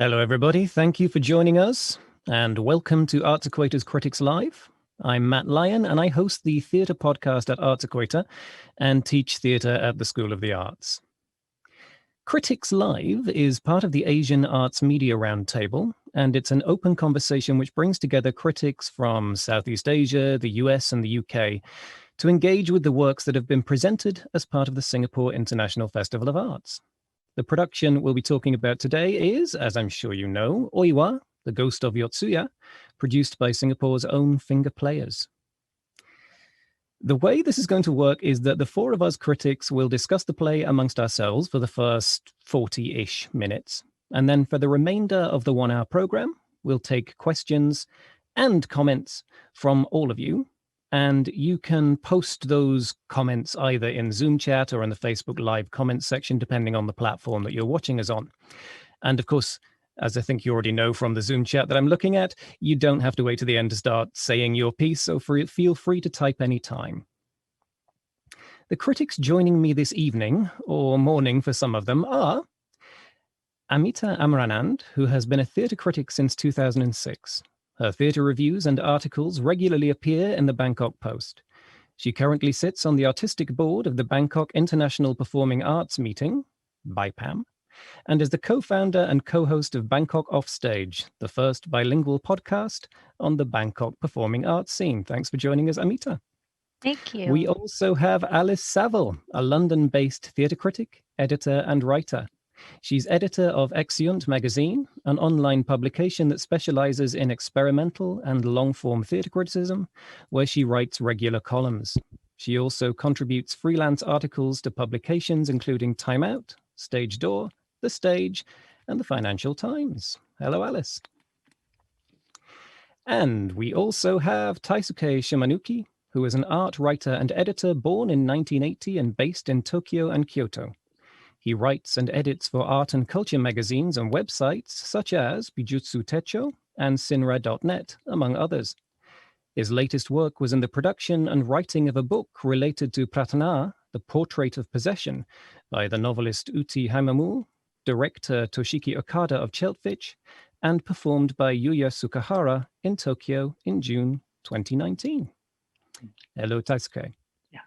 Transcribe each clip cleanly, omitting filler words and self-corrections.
Hello, everybody. Thank you for joining us, and welcome to ArtsEquator's Critics Live. I'm Matt Lyon, and I host the theatre podcast at ArtsEquator and teach theatre at the School of the Arts. Critics Live is part of the Asian Arts Media Roundtable, and it's an open conversation which brings together critics from Southeast Asia, the US, and the UK to engage with the works that have been presented as part of the Singapore International Festival of Arts. The production we'll be talking about today is, as I'm sure you know, OIWA, the Ghost of Yotsuya, produced by Singapore's own Finger Players. The way this is going to work is that the four of us critics will discuss the play amongst ourselves for the first 40-ish minutes. And then for the remainder of the 1 hour program, we'll take questions and comments from all of you. And you can post those comments either in Zoom chat or in the Facebook Live comments section, depending on the platform that you're watching us on. And of course, as I think you already know from the Zoom chat that I'm looking at, you don't have to wait to the end to start saying your piece, so feel free to type any time. The critics joining me this evening, or morning for some of them, are Amitha Amranand, who has been a theatre critic since 2006. Her theatre reviews and articles regularly appear in the Bangkok Post. She currently sits on the artistic board of the Bangkok International Performing Arts Meeting, BIPAM, and is the co-founder and co-host of Bangkok Offstage, the first bilingual podcast on the Bangkok performing arts scene. Thanks for joining us, Amitha. Thank you. We also have Alice Saville, a London-based theatre critic, editor, and writer. She's editor of Exeunt magazine, an online publication that specializes in experimental and long-form theatre criticism, where she writes regular columns. She also contributes freelance articles to publications including Time Out, Stage Door, The Stage, and the Financial Times. Hello, Alice. And we also have Taisuke Shimanuki, who is an art writer and editor born in 1980 and based in Tokyo and Kyoto. He writes and edits for art and culture magazines and websites such as Bijutsu Techo and Sinra.net, among others. His latest work was in the production and writing of a book related to Pratana, The Portrait of Possession, by the novelist Uti Hamamu, director Toshiki Okada of Cheltfitch, and performed by Yuya Sukahara in Tokyo in June 2019. Hello, Taisuke. Yeah.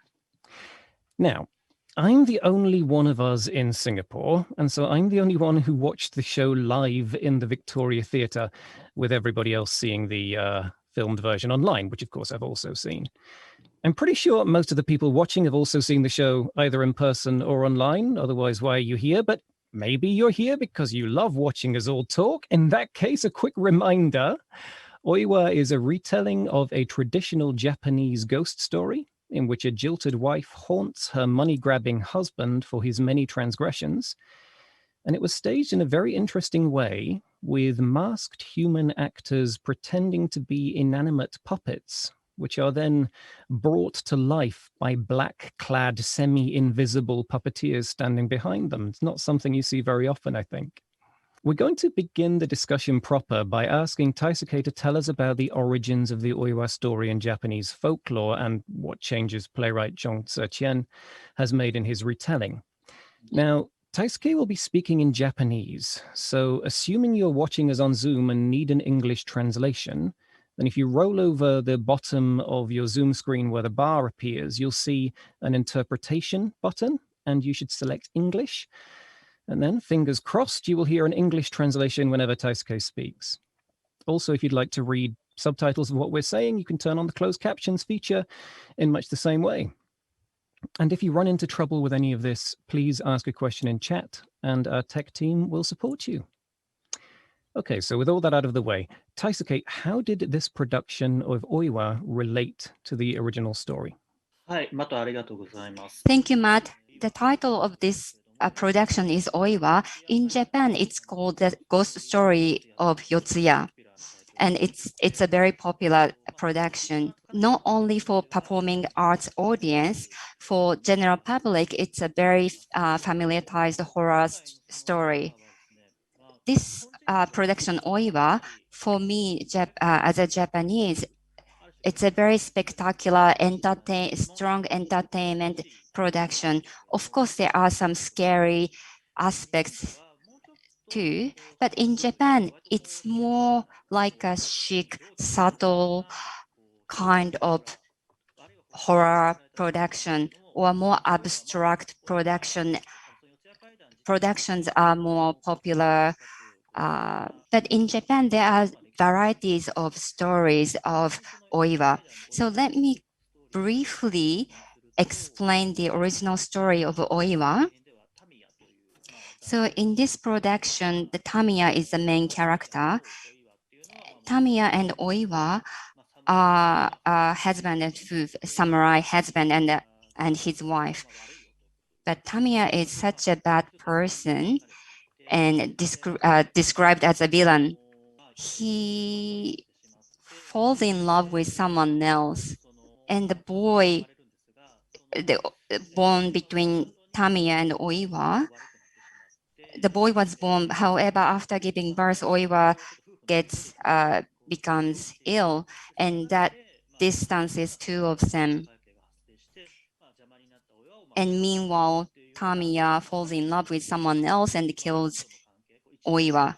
Now, I'm the only one of us in Singapore, and so I'm the only one who watched the show live in the Victoria Theatre, with everybody else seeing the filmed version online, which of course I've also seen. I'm pretty sure most of the people watching have also seen the show either in person or online, otherwise why are you here? But maybe you're here because you love watching us all talk. In that case, a quick reminder, OIWA is a retelling of a traditional Japanese ghost story in which a jilted wife haunts her money-grabbing husband for his many transgressions. And it was staged in a very interesting way, with masked human actors pretending to be inanimate puppets, which are then brought to life by black-clad, semi-invisible puppeteers standing behind them. It's not something you see very often, I think. We're going to begin the discussion proper by asking Taisuke to tell us about the origins of the OIWA story in Japanese folklore and what changes playwright Zhong Tse-Chien has made in his retelling. Now, Taisuke will be speaking in Japanese, so assuming you're watching us on Zoom and need an English translation, then if you roll over the bottom of your Zoom screen where the bar appears, you'll see an interpretation button, and you should select English. And then, fingers crossed, you will hear an English translation whenever Taisuke speaks. Also, if you'd like to read subtitles of what we're saying, you can turn on the closed captions feature in much the same way. And if you run into trouble with any of this, please ask a question in chat, and our tech team will support you. Okay, so with all that out of the way, Taisuke, how did this production of OIWA relate to the original story? Thank you, Matt. The title of this production is OIWA. In Japan, it's called The Ghost Story of Yotsuya. And it's a very popular production, not only for performing arts audience, for general public, it's a very familiarized horror story. This production, OIWA, for me, as a Japanese, it's a very spectacular, strong entertainment production. Of course, there are some scary aspects too. But in Japan, it's more like a chic, subtle kind of horror production or more abstract production. Productions are more popular. But in Japan, there are varieties of stories of OIWA. So let me briefly explain the original story of OIWA. So in this production, the Tamiya is the main character. Tamiya and OIWA are a husband and samurai husband and his wife. But Tamiya is such a bad person and described as a villain. He falls in love with someone else, and the boy, the, born between Tamiya and OIWA, the boy was born. However, after giving birth, OIWA becomes ill, and that distances two of them. And meanwhile, Tamiya falls in love with someone else and kills OIWA.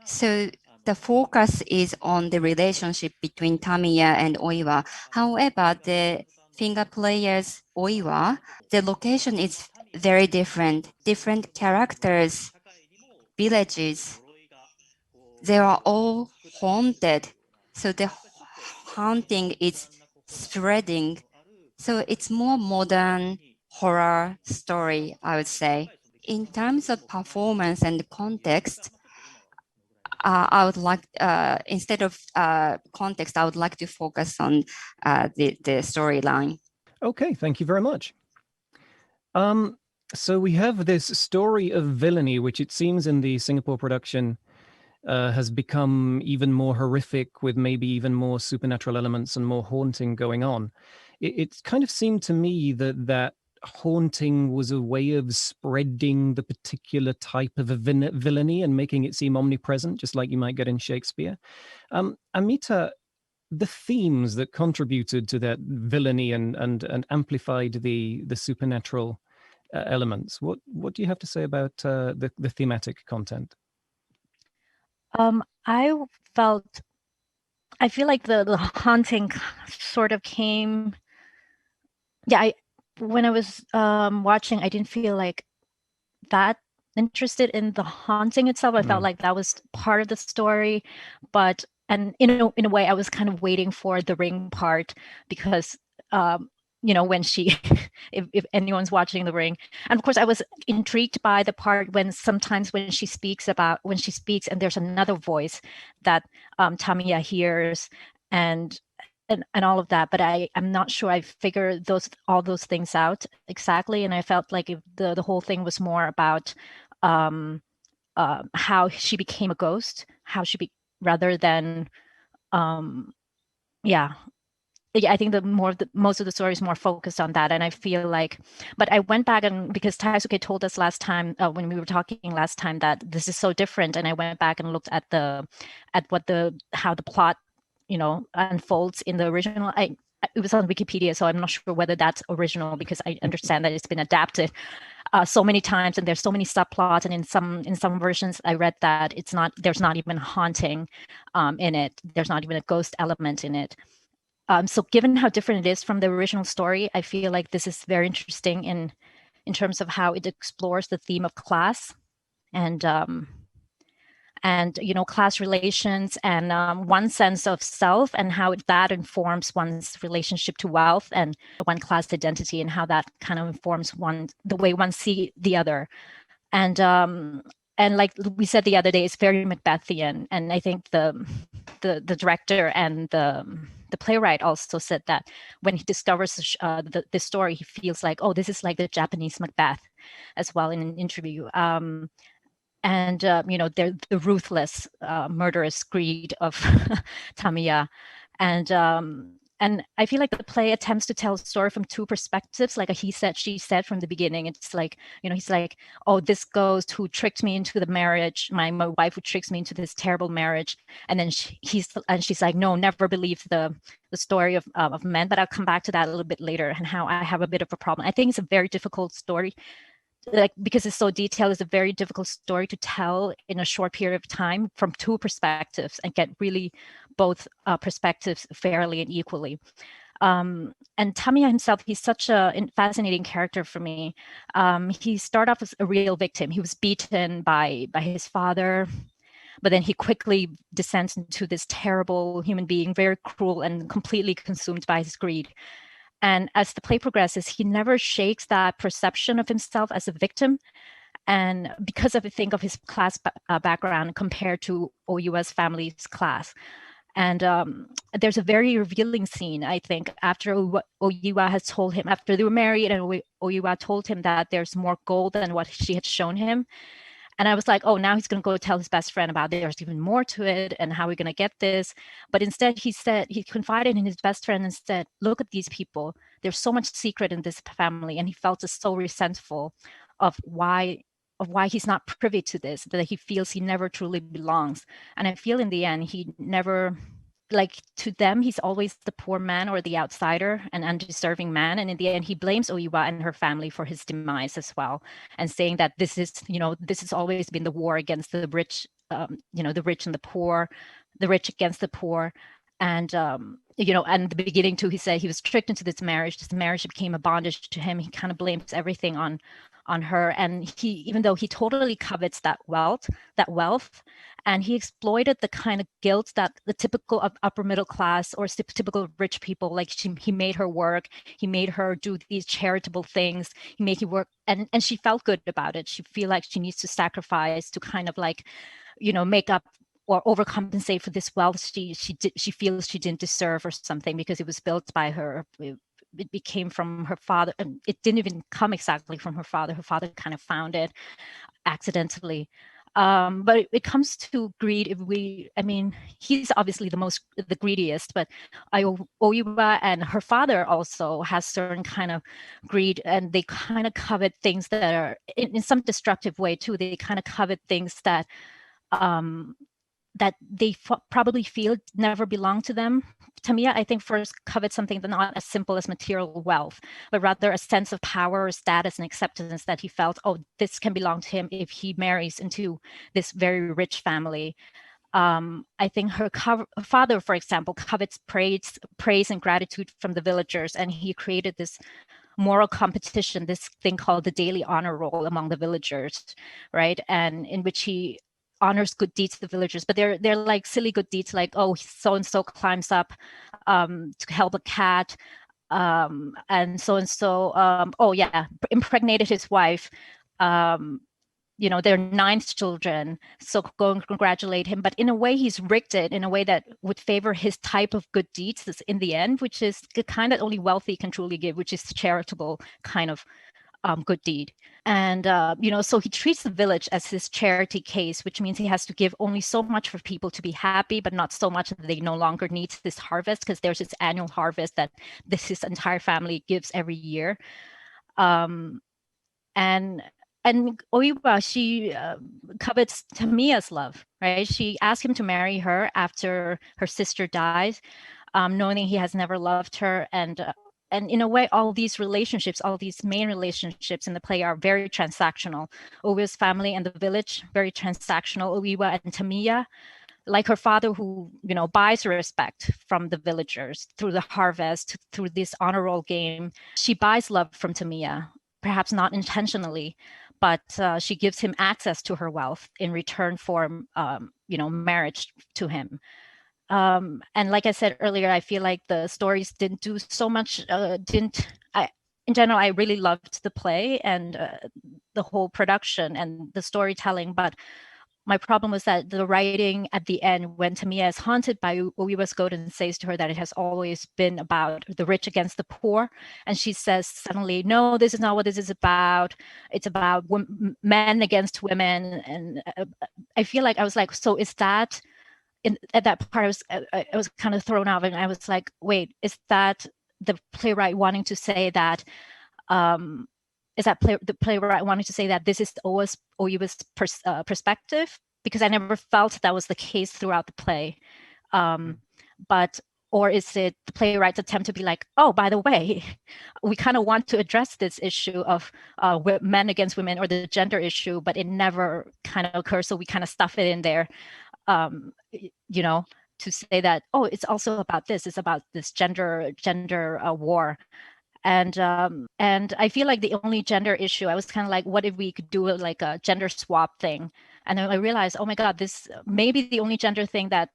So the focus is on the relationship between Tamiya and OIWA. However, the finger players OIWA, the location is very different. Different characters, villages, they are all haunted. So the haunting is spreading. So it's more modern horror story, I would say. In terms of performance and context, I would like, instead of context, I would like to focus on the storyline. Okay, thank you very much. So we have this story of villainy, which it seems in the Singapore production has become even more horrific, with maybe even more supernatural elements and more haunting going on. It kind of seemed to me that haunting was a way of spreading the particular type of a villainy and making it seem omnipresent, just like you might get in Shakespeare. Amitha, the themes that contributed to that villainy and amplified the supernatural elements, what do you have to say about the thematic content? I feel like the haunting sort of came. Yeah, when I was watching, I didn't feel like that interested in the haunting itself. I felt like that was part of the story, and in a way, I was kind of waiting for the ring part because when she, if anyone's watching The Ring, and of course I was intrigued by the part when sometimes when she speaks and there's another voice that Tamiya hears and all of that, but I'm not sure I figured all those things out exactly, and I felt like if the whole thing was more about how she became a ghost, rather than I think most of the story is more focused on that, and I feel like. But I went back because Taisuke told us last time when we were talking last time that this is so different, and I went back and looked at how the plot unfolds in the original. It was on Wikipedia, so I'm not sure whether that's original because I understand that it's been adapted so many times and there's so many subplots, and in some versions I read that there's not even haunting in it. There's not even a ghost element in it. So given how different it is from the original story, I feel like this is very interesting in terms of how it explores the theme of class and class relations and one's sense of self and how that informs one's relationship to wealth and one class identity, and how that kind of informs the way one see the other. And like we said the other day, it's very Macbethian, and I think the director and the playwright also said that when he discovers this story, he feels like, oh, this is like the Japanese Macbeth as well in an interview. The ruthless, murderous greed of Tamiya. And I feel like the play attempts to tell a story from two perspectives, like a he said, she said from the beginning. It's like, he's like, oh, this ghost who tricked me into the marriage, my wife who tricks me into this terrible marriage. And then she's like, no, never believe the story of men. But I'll come back to that a little bit later and how I have a bit of a problem. I think it's a very difficult story like, because it's so detailed, it's a very difficult story to tell in a short period of time from two perspectives and get really both perspectives fairly and equally. And Tamiya himself, he's such a fascinating character for me. He started off as a real victim. He was beaten by his father, but then he quickly descends into this terrible human being, very cruel and completely consumed by his greed. And as the play progresses, he never shakes that perception of himself as a victim. And because of, I think, of his class background compared to OIWA's family's class. And there's a very revealing scene, I think, after OIWA has told him, after they were married, and OIWA told him that there's more gold than what she had shown him. And I was like, oh, now he's going to go tell his best friend about there's even more to it and how we're going to get this. But instead, he confided in his best friend and said, look at these people. There's so much secret in this family. And he felt just so resentful of why he's not privy to this, that he feels he never truly belongs. And I feel in the end, he never, like, to them, he's always the poor man or the outsider, an undeserving man. And in the end, he blames OIWA and her family for his demise as well, and saying that this has always been the war against the rich, the rich and the poor, the rich against the poor. And, and the beginning too, he said he was tricked into this marriage. This marriage became a bondage to him. He kind of blames everything on her. And even though he totally covets that wealth, and he exploited the kind of guilt that the typical of upper middle class or typical rich people, like he made her work, he made her do these charitable things, he made her work, and she felt good about it. She feel like she needs to sacrifice to kind of like, make up or overcompensate for this wealth she feels she didn't deserve or something, because it was built by her. It became from her father, and it didn't even come exactly from her father. Her father kind of found it accidentally. But it comes to greed. He's obviously the greediest, but OIWA and her father also has certain kind of greed, and they kind of covet things that are in some destructive way too. They kind of covet things that that they probably feel never belong to them. Tamiya, I think, first coveted something that's not as simple as material wealth, but rather a sense of power or status and acceptance that he felt, oh, this can belong to him if he marries into this very rich family. I think her father, for example, covets praise and gratitude from the villagers, and he created this moral competition, this thing called the daily honor roll among the villagers, right? And in which he honors good deeds to the villagers, but they're like silly good deeds, like, oh, so and so climbs up to help a cat, and so oh yeah, impregnated his wife, their 9th children, so go and congratulate him. But in a way, he's rigged it in a way that would favor his type of good deeds in the end, which is the kind that only wealthy can truly give, which is charitable kind of good deed. And, so he treats the village as his charity case, which means he has to give only so much for people to be happy, but not so much that they no longer need this harvest, because there's this annual harvest that his entire family gives every year. And OIWA, she covets Tamiya's love, right? She asked him to marry her after her sister dies, knowing he has never loved her. And in a way, all these relationships, all these main relationships in the play are very transactional. OIWA's family and the village, very transactional. OIWA and Tamiya, like her father, who buys respect from the villagers through the harvest, through this honor roll game. She buys love from Tamiya, perhaps not intentionally, but she gives him access to her wealth in return for marriage to him. And like I said earlier, I feel like the stories didn't do so much. In general, I really loved the play and the whole production and the storytelling. But my problem was that the writing at the end, when Tamiya is haunted by OIWA's ghost and says to her that it has always been about the rich against the poor, and she says suddenly, no, this is not what this is about. It's about men against women. And I feel like I was like, so is that? At that part, I was kind of thrown off, and I was like, wait, is that the playwright wanting to say that? The playwright wanting to say that this is OIWA's perspective? Because I never felt that was the case throughout the play. But or is it the playwright's attempt to be like, oh, by the way, we kind of want to address this issue of men against women or the gender issue, but it never kind of occurs, so we kind of stuff it in there, you know, to say that, oh, it's also about this, it's about this gender war. And I feel like the only gender issue, I was kind of like, what if we could do like a gender swap thing? And then I realized, oh my God, this maybe the only gender thing that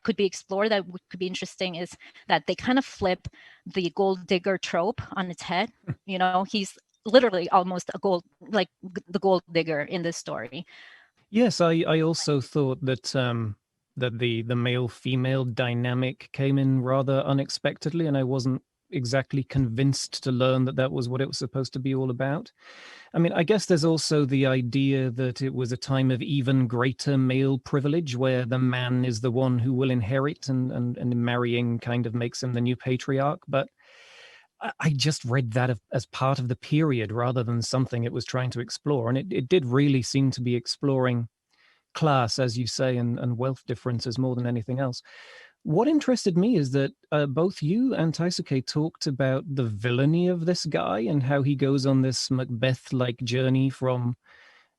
could be explored, that could be interesting, is that they kind of flip the gold digger trope on its head. You know, he's literally almost like the gold digger in this story. Yes, I also thought that that the male-female dynamic came in rather unexpectedly, and I wasn't exactly convinced to learn that that was what it was supposed to be all about. I mean, I guess there's also the idea that it was a time of even greater male privilege, where the man is the one who will inherit, and marrying kind of makes him the new patriarch. But I just read that as part of the period rather than something it was trying to explore. And it did really seem to be exploring class, as you say, and wealth differences more than anything else. What interested me is that both you and Taisuke talked about the villainy of this guy and how he goes on this Macbeth-like journey from,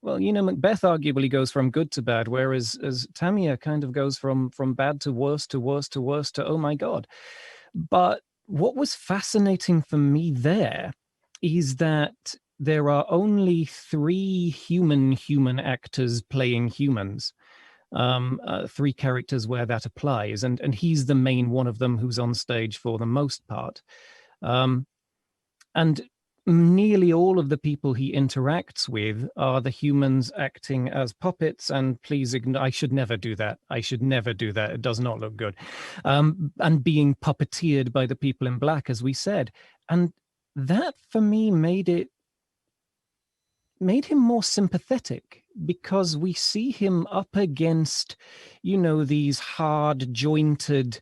well, you know, Macbeth arguably goes from good to bad, whereas as Tamiya kind of goes from bad to worse to worse to worse to, oh my God. But what was fascinating for me there is that there are only 3 human actors playing humans. 3 characters where that applies, and he's the main one of them who's on stage for the most part. And nearly all of the people he interacts with are the humans acting as puppets, and please ignore, I should never do that. I should never do that. It does not look good. And being puppeteered by the people in black, as we said. And that, for me, made him more sympathetic, because we see him up against, you know, these hard jointed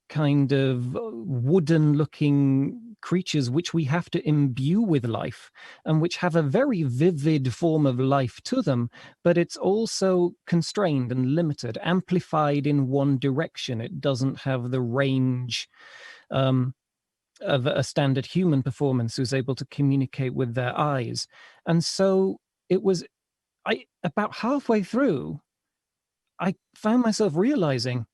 kind of wooden looking creatures which we have to imbue with life, and which have a very vivid form of life to them, but it's also constrained and limited, amplified in one direction. It doesn't have the range of a standard human performance who's able to communicate with their eyes. And so it was, about halfway through, I found myself realizing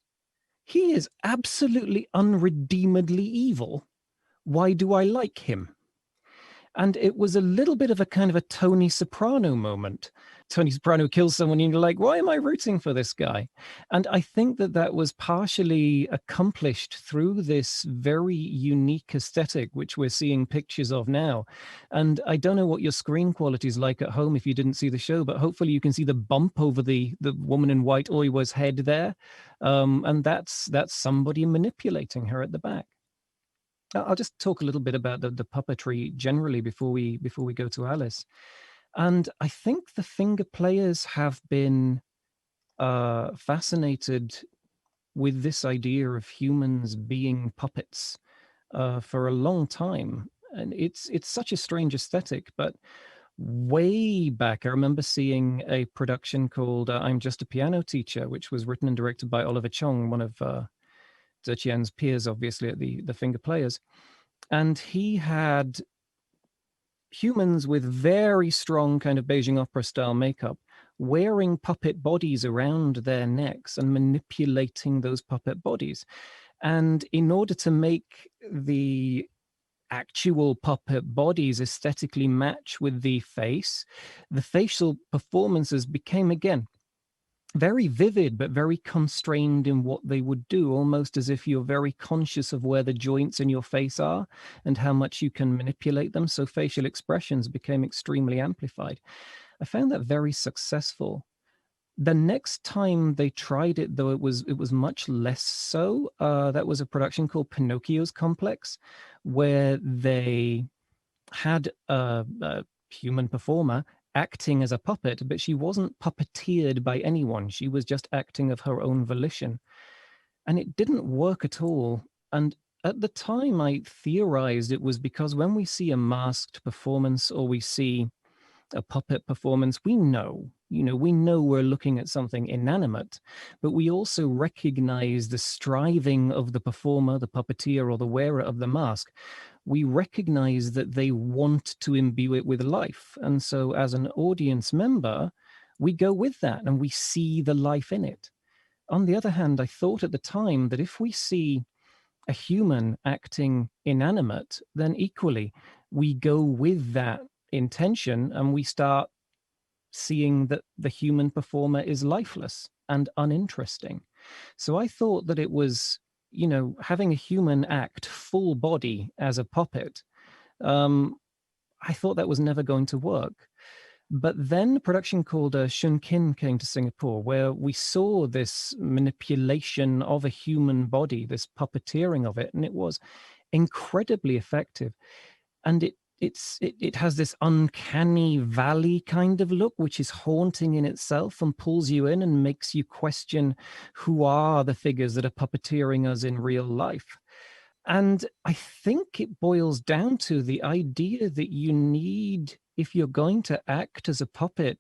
he is absolutely unredeemably evil. Why do I like him? And it was a little bit of a kind of a Tony Soprano moment. Tony Soprano kills someone and you're like, why am I rooting for this guy? And I think that was partially accomplished through this very unique aesthetic, which we're seeing pictures of now. And I don't know what your screen quality is like at home if you didn't see the show, but hopefully you can see the bump over the woman in white OIWA's head there. And that's somebody manipulating her at the back. I'll just talk a little bit about the puppetry generally before we go to Alice. And I think the finger players have been fascinated with this idea of humans being puppets for a long time. And it's such a strange aesthetic, but way back, I remember seeing a production called I'm Just a Piano Teacher, which was written and directed by Oliver Chong, one of Zetian's peers, obviously, at the Finger Players. And he had humans with very strong kind of Beijing opera style makeup wearing puppet bodies around their necks and manipulating those puppet bodies. And in order to make the actual puppet bodies aesthetically match with the face, the facial performances became, again, very vivid, but very constrained in what they would do, almost as if you're very conscious of where the joints in your face are and how much you can manipulate them. So facial expressions became extremely amplified. I found that very successful. The next time they tried it, though, it was much less so. That was a production called Pinocchio's Complex, where they had a human performer acting as a puppet, but she wasn't puppeteered by anyone. She was just acting of her own volition. And it didn't work at all. And at the time, I theorized it was because when we see a masked performance or we see a puppet performance, we know we know we're looking at something inanimate, but we also recognize the striving of the performer, the puppeteer, or the wearer of the mask. We recognize that they want to imbue it with life. And so as an audience member, we go with that and we see the life in it. On the other hand, I thought at the time that if we see a human acting inanimate, then equally we go with that intention and we start seeing that the human performer is lifeless and uninteresting. So I thought that it was, having a human act full body as a puppet, I thought that was never going to work. But then a production called Shunkin came to Singapore, where we saw this manipulation of a human body, this puppeteering of it, and it was incredibly effective. And it has this uncanny valley kind of look, which is haunting in itself and pulls you in and makes you question who are the figures that are puppeteering us in real life. And I think it boils down to the idea that you need, if you're going to act as a puppet,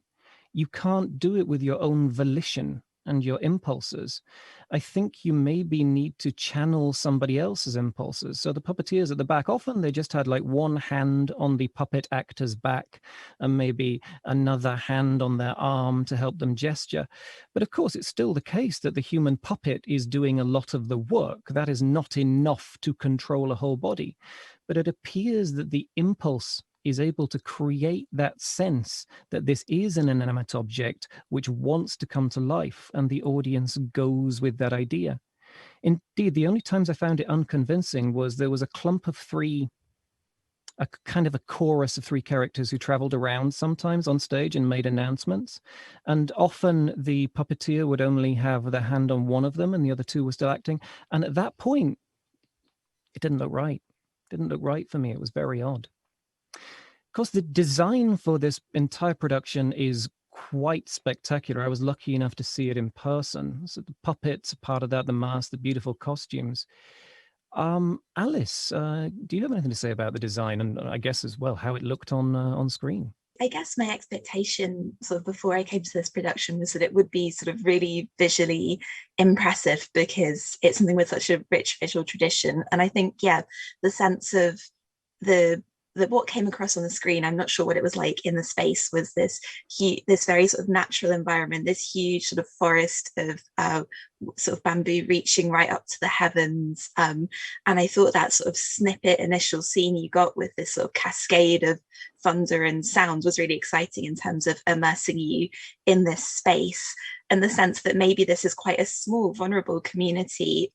you can't do it with your own volition and your impulses. I think you maybe need to channel somebody else's impulses. So the puppeteers at the back, often they just had like one hand on the puppet actor's back and maybe another hand on their arm to help them gesture. But of course, it's still the case that the human puppet is doing a lot of the work. That is not enough to control a whole body. But it appears that the impulse is able to create that sense that this is an inanimate object which wants to come to life, and the audience goes with that idea. Indeed, the only times I found it unconvincing was there was a clump of a kind of a chorus of three characters who traveled around sometimes on stage and made announcements. And often the puppeteer would only have their hand on one of them and the other two were still acting. And at that point, it didn't look right. It didn't look right for me. It was very odd. Of course, the design for this entire production is quite spectacular. I was lucky enough to see it in person. So the puppets are part of that, the mask, the beautiful costumes. Alice, do you have anything to say about the design and I guess as well how it looked on screen? I guess my expectation sort of before I came to this production was that it would be sort of really visually impressive because it's something with such a rich visual tradition. And I think, yeah, the sense of what came across on the screen, I'm not sure what it was like in the space, was this very sort of natural environment, this huge sort of forest of sort of bamboo reaching right up to the heavens. And I thought that sort of snippet initial scene you got with this sort of cascade of thunder and sound was really exciting in terms of immersing you in this space, and the sense that maybe this is quite a small, vulnerable community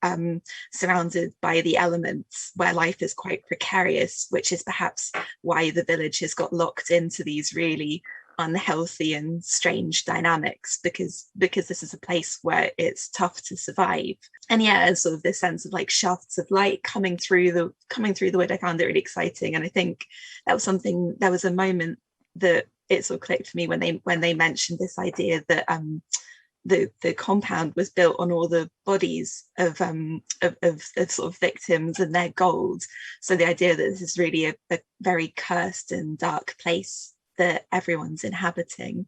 surrounded by the elements where life is quite precarious, which is perhaps why the village has got locked into these really unhealthy and strange dynamics, because this is a place where it's tough to survive. And yeah, sort of this sense of like shafts of light coming through the wood, I found it really exciting. And I think that was a moment that it sort of clicked for me when they mentioned this idea that the compound was built on all the bodies of sort of victims and their gold. So the idea that this is really a very cursed and dark place that everyone's inhabiting.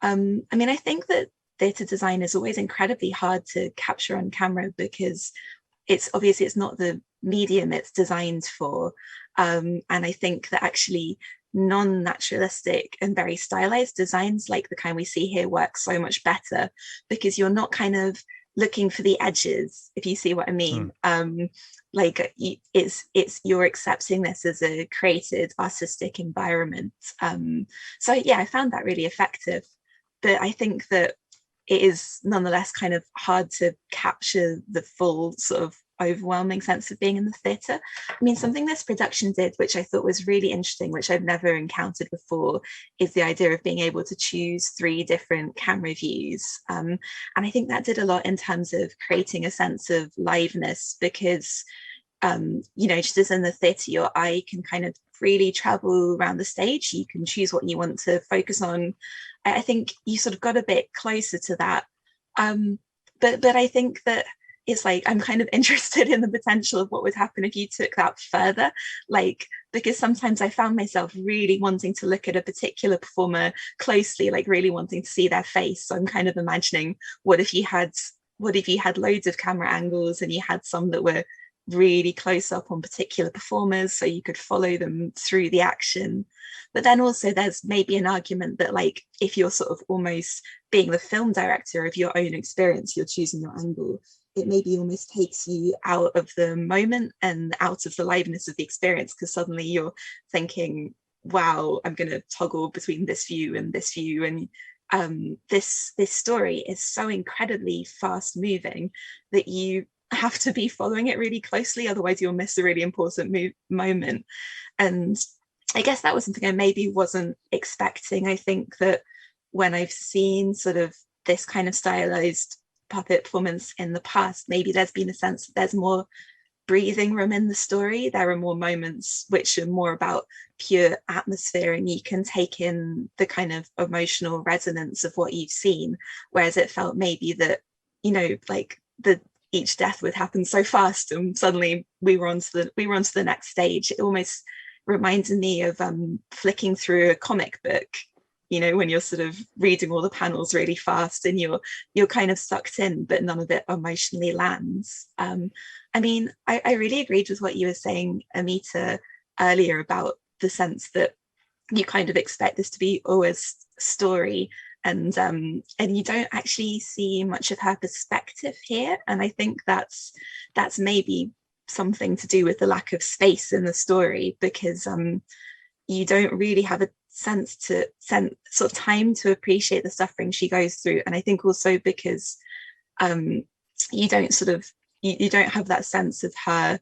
I mean, I think that theatre design is always incredibly hard to capture on camera because it's not the medium it's designed for. And I think that actually non-naturalistic and very stylized designs like the kind we see here work so much better because you're not kind of looking for the edges, if you see what I mean. You're accepting this as a created artistic environment. So yeah, I found that really effective. But I think that it is nonetheless kind of hard to capture the full sort of overwhelming sense of being in the theatre. I mean, something this production did, which I thought was really interesting, which I've never encountered before, is the idea of being able to choose 3 different camera views. And I think that did a lot in terms of creating a sense of liveness because, just as in the theatre, your eye can kind of freely travel around the stage. You can choose what you want to focus on. I think you sort of got a bit closer to that. But I think that it's like I'm kind of interested in the potential of what would happen if you took that further, like because sometimes I found myself really wanting to look at a particular performer closely, like really wanting to see their face. So I'm kind of imagining, what if you had loads of camera angles and you had some that were really close up on particular performers so you could follow them through the action. But then also there's maybe an argument that, like, if you're sort of almost being the film director of your own experience, you're choosing your angle, it maybe almost takes you out of the moment and out of the liveliness of the experience, because suddenly you're thinking, wow, I'm going to toggle between this view and this view. And this story is so incredibly fast moving that you have to be following it really closely, otherwise you'll miss a really important moment. And I guess that was something I maybe wasn't expecting. I think that when I've seen sort of this kind of stylized puppet performance in the past, maybe there's been a sense that there's more breathing room in the story. There are more moments which are more about pure atmosphere, and you can take in the kind of emotional resonance of what you've seen. Whereas it felt maybe that, you know, like each death would happen so fast, and suddenly we were on to the next stage. It almost reminded me of flicking through a comic book, you know, when you're sort of reading all the panels really fast and you're kind of sucked in, but none of it emotionally lands. I mean, I really agreed with what you were saying, Amita, earlier about the sense that you kind of expect this to be always story, and you don't actually see much of her perspective here. And I think that's maybe something to do with the lack of space in the story, because you don't really have a sort of time to appreciate the suffering she goes through. And I think also because you don't have that sense of her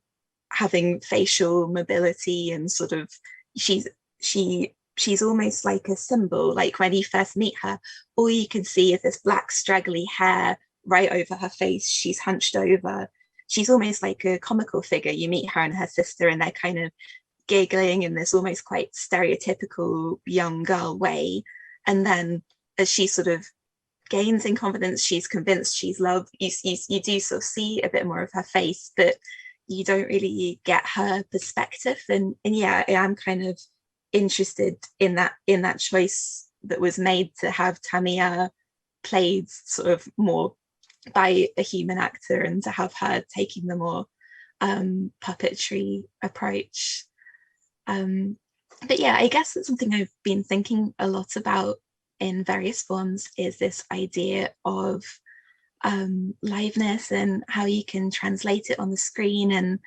having facial mobility, and sort of she's almost like a symbol. Like when you first meet her, all you can see is this black straggly hair right over her face. She's hunched over. She's almost like a comical figure. You meet her and her sister, and they're kind of giggling in this almost quite stereotypical young girl way. And then as she sort of gains in confidence, she's convinced she's loved, you do sort of see a bit more of her face, but you don't really get her perspective. And yeah, I am kind of interested in that choice that was made to have Tamiya played sort of more by a human actor, and to have her taking the more puppetry approach. But yeah, I guess that's something I've been thinking a lot about in various forms, is this idea of liveness and how you can translate it on the screen, and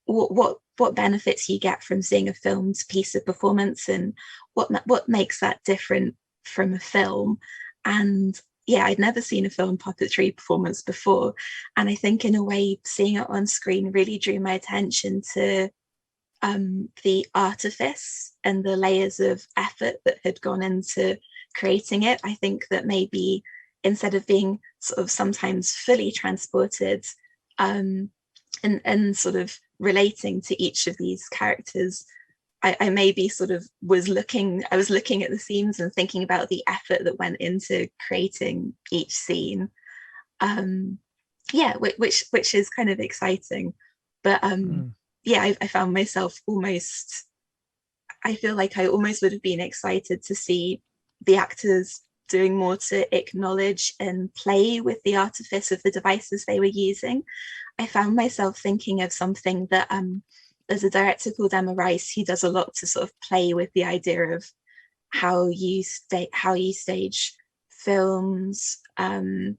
what benefits you get from seeing a filmed piece of performance, and what makes that different from a film. And yeah, I'd never seen a film puppetry performance before, and I think in a way seeing it on screen really drew my attention to the artifice and the layers of effort that had gone into creating it. I think that maybe instead of being sort of sometimes fully transported and sort of relating to each of these characters, I maybe sort of was looking at the scenes and thinking about the effort that went into creating each scene. Yeah, which is kind of exciting. But yeah, I found myself I feel like I almost would have been excited to see the actors doing more to acknowledge and play with the artifice of the devices they were using. I found myself thinking of something that there's a director called Emma Rice who does a lot to sort of play with the idea of how you stage films on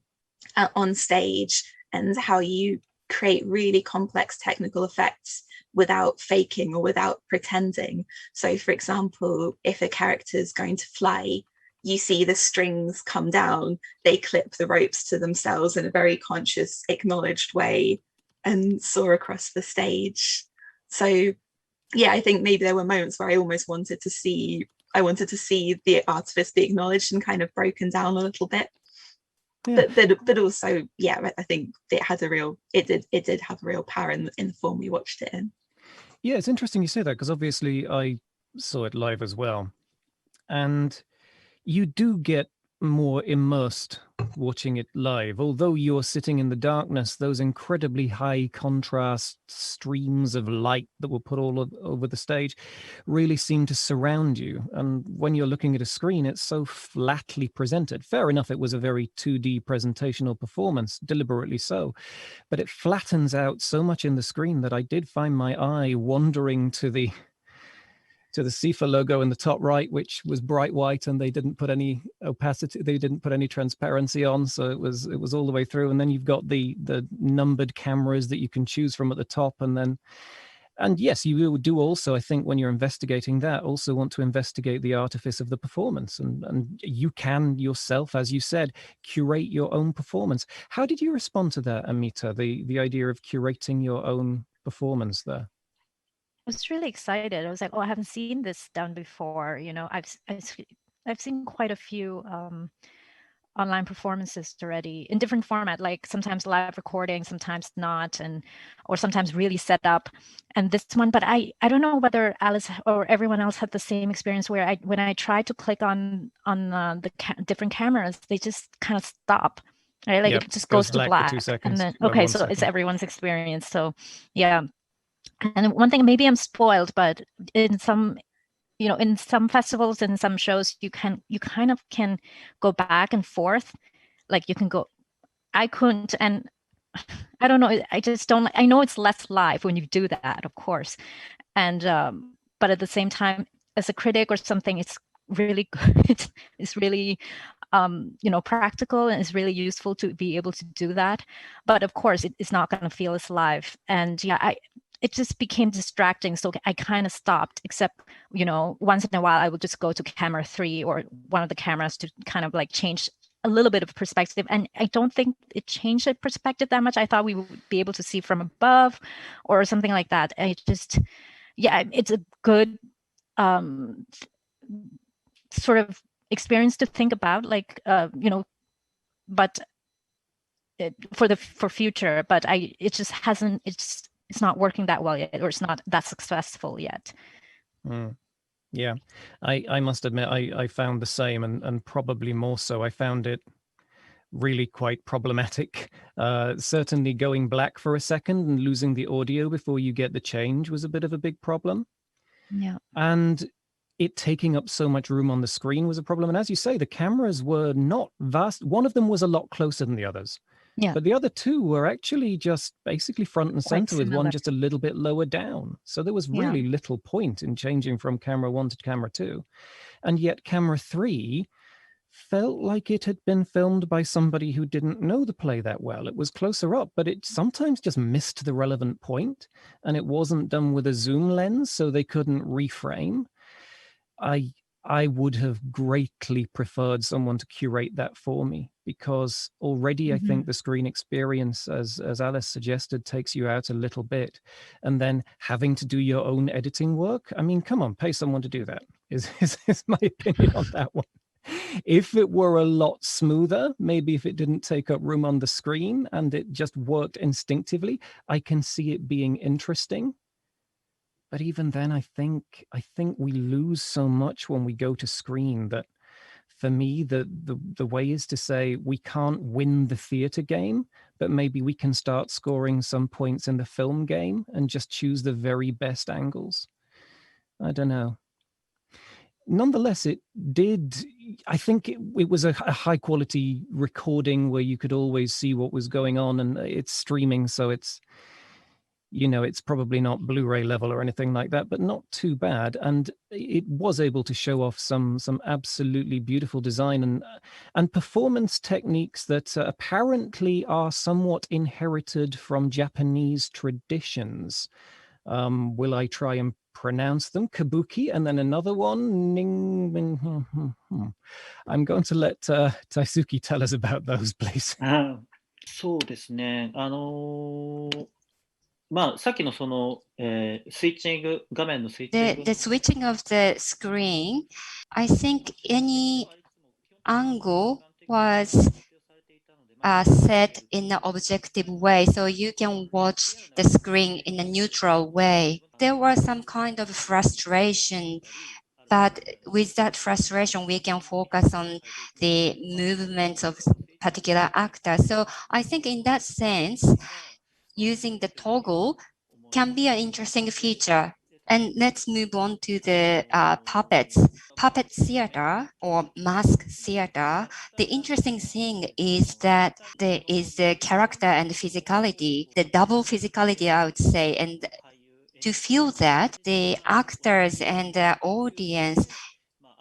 stage, and how you create really complex technical effects without faking or without pretending. So for example, if a character is going to fly, you see the strings come down, they clip the ropes to themselves in a very conscious, acknowledged way and soar across the stage. So yeah, I think maybe there were moments where I almost wanted to see the artifice be acknowledged and kind of broken down a little bit. Yeah. But also, yeah, I think it did have a real power in the form we watched it in. Yeah, it's interesting you say that, because obviously I saw it live as well. And you do get more immersed watching it live. Although you're sitting in the darkness, those incredibly high contrast streams of light that were put all over the stage really seem to surround you. And when you're looking at a screen, it's so flatly presented. Fair enough, it was a very 2D presentational performance, deliberately so, but it flattens out so much in the screen that I did find my eye wandering to the SIFA logo in the top right, which was bright white, and they didn't put any opacity, they didn't put any transparency on, so it was all the way through. And then you've got the numbered cameras that you can choose from at the top, and yes, you do also, I think, when you're investigating that, also want to investigate the artifice of the performance, and you can yourself, as you said, curate your own performance. How did you respond to that, Amitha, the idea of curating your own performance there? I was really excited. I was like, oh, I haven't seen this done before. You know, I've seen quite a few online performances already in different format, like sometimes live recording, sometimes not, or sometimes really set up. And this one, but I don't know whether Alice or everyone else had the same experience where when I tried to click on the different cameras, they just kind of stop. Right, like, yep, it just goes to black for 2 seconds, and then okay, so second. It's everyone's experience. So yeah. And one thing, maybe I'm spoiled, but in some festivals and some shows, you kind of can go back and forth. Like you can go, I couldn't, and I don't know, I just don't, I know it's less live when you do that, of course. And, but at the same time, as a critic or something, it's really good. It's really, practical, and it's really useful to be able to do that. But of course, it's not going to feel as live. And yeah, it just became distracting. So I kind of stopped, except, once in a while, I would just go to camera 3 or one of the cameras to kind of like change a little bit of perspective. And I don't think it changed the perspective that much. I thought we would be able to see from above or something like that. It's a good sort of experience to think about, like, but for future, but it just hasn't, it's not working that well yet, or it's not that successful yet. Yeah, I must admit, I found the same, and probably more so. I found it really quite problematic. Certainly going black for a second and losing the audio before you get the change was a bit of a big problem. Yeah. And it taking up so much room on the screen was a problem. And as you say, the cameras were not vast. One of them was a lot closer than the others. Yeah. But the other two were actually just basically front and center, with one just a little bit lower down. So there was really little point in changing from camera 1 to camera 2. And yet camera 3 felt like it had been filmed by somebody who didn't know the play that well. It was closer up, but it sometimes just missed the relevant point, and it wasn't done with a zoom lens, so they couldn't reframe. I would have greatly preferred someone to curate that for me, because already I think the screen experience, as Alice suggested, takes you out a little bit. And then having to do your own editing work, I mean, come on, pay someone to do that, is my opinion on that one. If it were a lot smoother, maybe if it didn't take up room on the screen and it just worked instinctively, I can see it being interesting. But even then, I think we lose so much when we go to screen that, for me, the way is to say we can't win the theater game, but maybe we can start scoring some points in the film game and just choose the very best angles. I don't know. Nonetheless, it did. I think it was a high quality recording where you could always see what was going on, and it's streaming, so it's, it's probably not Blu-ray level or anything like that, but not too bad. And it was able to show off some absolutely beautiful design and performance techniques that apparently are somewhat inherited from Japanese traditions. Will I try and pronounce them? Kabuki, and then another one, I'm going to let Taisuke tell us about those, please. そうですね。さっきのその、スイッチング、画面のスイッチング。The switching of the screen, I think any angle was set in an objective way, so you can watch the screen in a neutral way. There was some kind of frustration, but with that frustration, we can focus on the movements of particular actor. So I think in that sense, using the toggle can be an interesting feature. And let's move on to the puppets. Puppet theater or mask theater, the interesting thing is that there is the character and physicality, the double physicality, I would say. And to feel that, the actors and the audience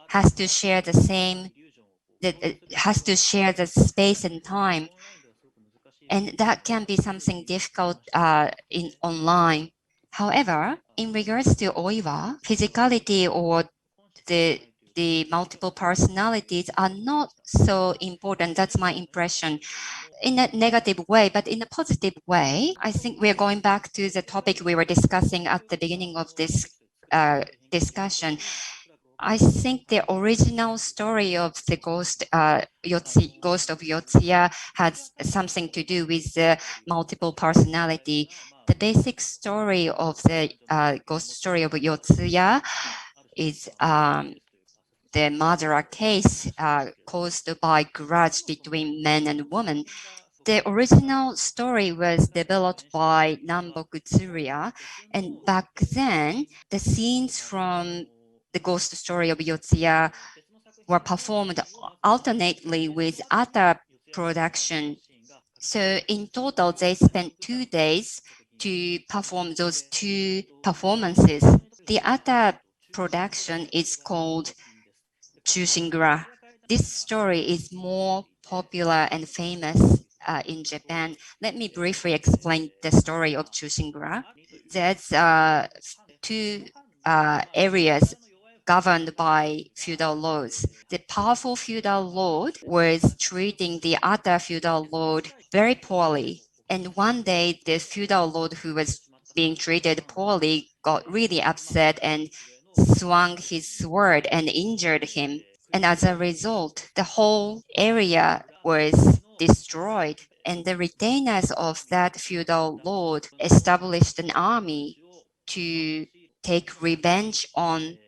has to share the same, has to share the space and time. And that can be something difficult in online. However, in regards to OIWA, physicality or the multiple personalities are not so important. That's my impression. In a negative way, but in a positive way, I think we're going back to the topic we were discussing at the beginning of this discussion. I think the original story of the Ghost of Yotsuya has something to do with the multiple personality. The basic story of the Ghost Story of Yotsuya is the murder case caused by grudge between men and women. The original story was developed by Namboku Tsuruya, and back then, the scenes from the Ghost Story of Yotsuya were performed alternately with other production. So in total, they spent 2 days to perform those 2 performances. The other production is called Chushingra. This story is more popular and famous in Japan. Let me briefly explain the story of Chushingra. There's 2 areas governed by feudal laws. The powerful feudal lord was treating the other feudal lord very poorly. And one day, the feudal lord who was being treated poorly got really upset and swung his sword and injured him. And as a result, the whole area was destroyed. And the retainers of that feudal lord established an army to take revenge on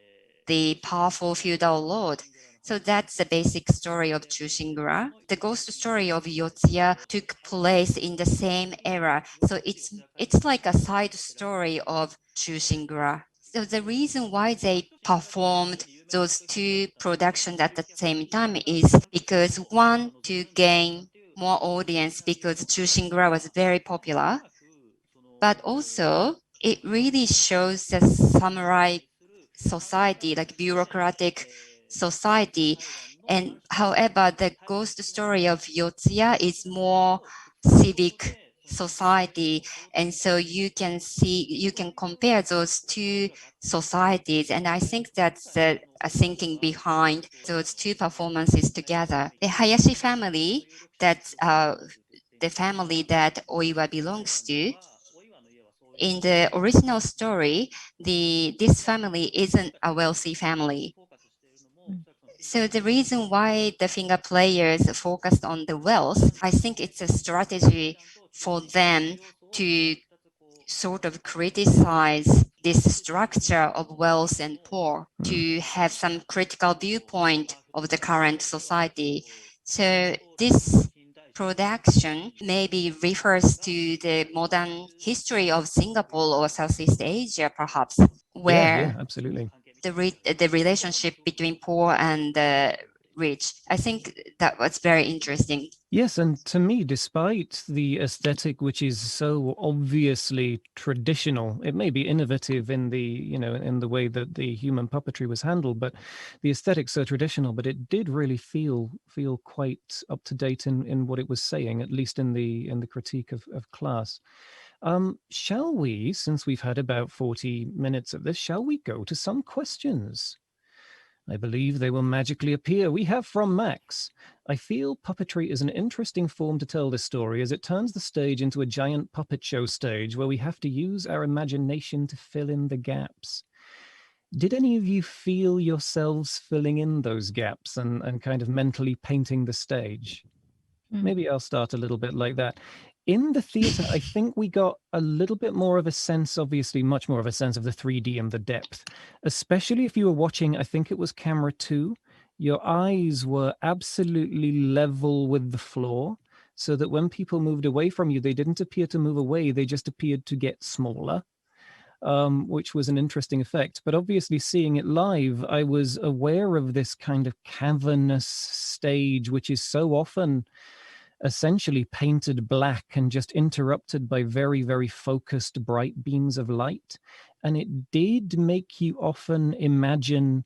the powerful feudal lord. So that's the basic story of Chushingra. The ghost story of Yotsuya took place in the same era. So it's like a side story of Chushingra. So the reason why they performed those 2 productions at the same time is because one, to gain more audience because Chushingra was very popular, but also it really shows the samurai society, like bureaucratic society. And however, the ghost story of Yotsuya is more civic society. And so you can compare those 2 societies. And I think that's the thinking behind those 2 performances together. The Hayashi family, that's the family that OIWA belongs to, in the original story, this family isn't a wealthy family. So the reason why the finger players focused on the wealth, I think it's a strategy for them to sort of criticize this structure of wealth and poor, to have some critical viewpoint of the current society. So this production maybe refers to the modern history of Singapore or Southeast Asia, perhaps, where absolutely. the relationship between poor and rich. I think that was very interesting. Yes, and to me, despite the aesthetic, which is so obviously traditional, it may be innovative in the in the way that the human puppetry was handled, but the aesthetic's so traditional. But it did really feel quite up to date in what it was saying, at least in the critique of class. Shall we, since we've had about 40 minutes of this, shall we go to some questions? I believe they will magically appear. We have from Max. I feel puppetry is an interesting form to tell this story as it turns the stage into a giant puppet show stage where we have to use our imagination to fill in the gaps. Did any of you feel yourselves filling in those gaps and kind of mentally painting the stage? Maybe I'll start a little bit like that. In the theater, I think we got a little bit more of a sense, obviously much more of a sense of the 3D and the depth, especially if you were watching, I think it was camera 2. your eyes were absolutely level with the floor, so that when people moved away from you, they didn't appear to move away, they just appeared to get smaller, which was an interesting effect. But obviously seeing it live, I was aware of this kind of cavernous stage, which is so often essentially painted black and just interrupted by very, very focused bright beams of light. And it did make you often imagine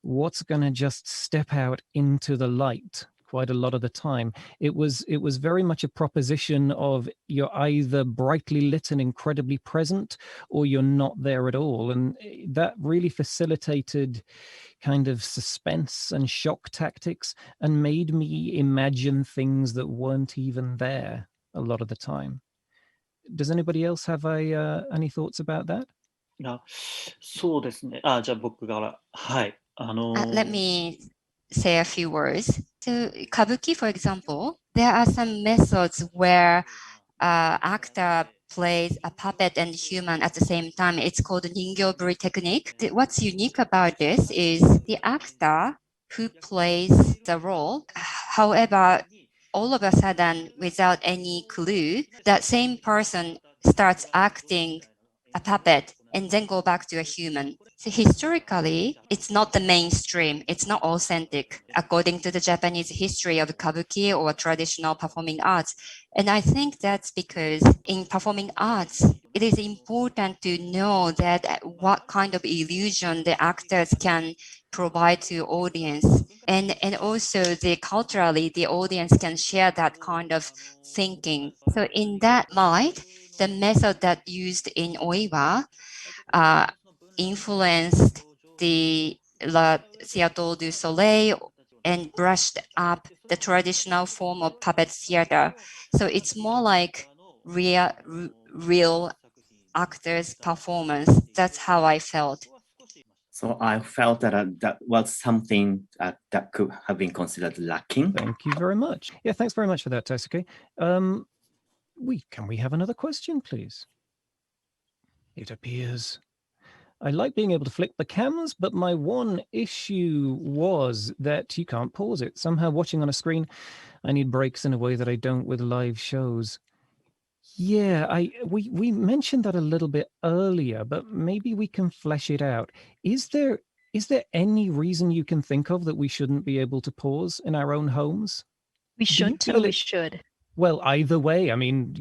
what's going to just step out into the light quite a lot of the time. It was very much a proposition of you're either brightly lit and incredibly present, or you're not there at all. And that really facilitated kind of suspense and shock tactics and made me imagine things that weren't even there a lot of the time. Does anybody else have any thoughts about that? そうですね。じゃあ僕から。はい。Let me say a few words. So, kabuki, for example, there are some methods where actor plays a puppet and human at the same time. It's called the ningyoburi technique. What's unique about this is the actor who plays the role, however, all of a sudden, without any clue, that same person starts acting a puppet and then go back to a human. So historically, it's not the mainstream. It's not authentic according to the Japanese history of kabuki or traditional performing arts. And I think that's because in performing arts, it is important to know that what kind of illusion the actors can provide to audience. And also culturally, the audience can share that kind of thinking. So in that light, the method that used in OIWA influenced the Theatre du Soleil and brushed up the traditional form of puppet theater. So it's more like real actors' performance. That's how I felt. So I felt that that was something that could have been considered lacking. Thank you very much. Yeah, thanks very much for that, Taisuke. Can we have another question, please? It appears. I like being able to flick the cams, but my one issue was that you can't pause it. Somehow watching on a screen, I need breaks in a way that I don't with live shows. Yeah, we mentioned that a little bit earlier, but maybe we can flesh it out. Is there any reason you can think of that we shouldn't be able to pause in our own homes? We shouldn't or we should? Well, either way, I mean,